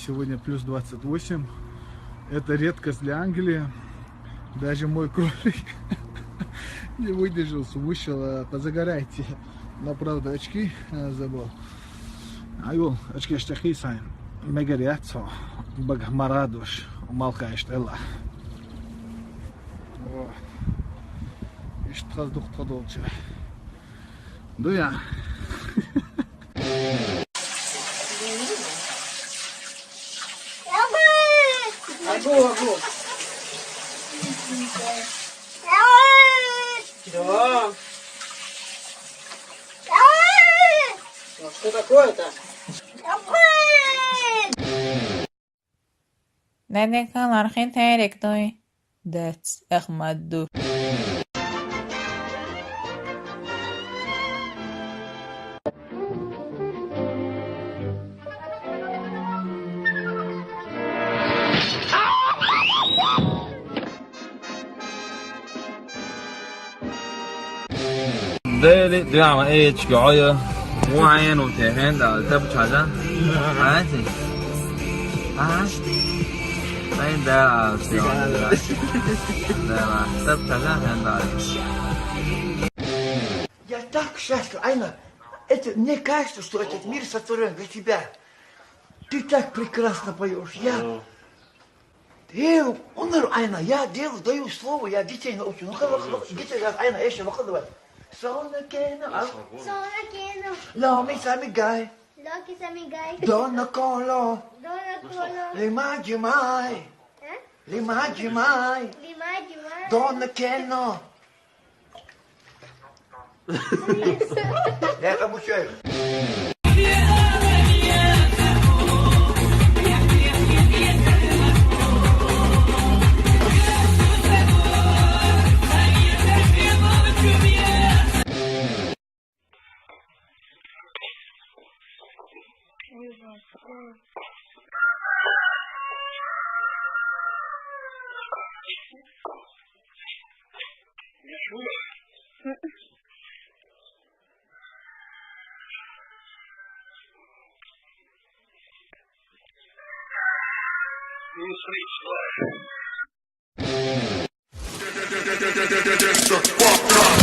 сегодня плюс 28. Это редкость для Англии. Даже мой кролик не выдержал, вышел, позагорайте. Но правда очки забыл. Ayol, очки штахи сайн. Мегариацо, багмарадуш, малкаешь тела. Ишт хаздух тадолча. Дуя. Агу. Да. Ну, что такое-то? Dadek kalar geen terek toi. That's Ahmadu. đây đi làm ấy chọi ngoài nó thể hiện là tập trả ra đấy gì đây là siêu đây là tập trả ra hiện tại. Я так счастлив, Айна. Это, мне кажется, что этот мир сотворен для тебя. Ты так прекрасно поешь. Айна, я даю слово, я детей научу. Ну-ка, детей, Айна, еще, ну-ка, давай. Сонакена, Ломи самигай, Дона Коло, Лимаджимай, Дона Кено. Я обучаю. Fuck up.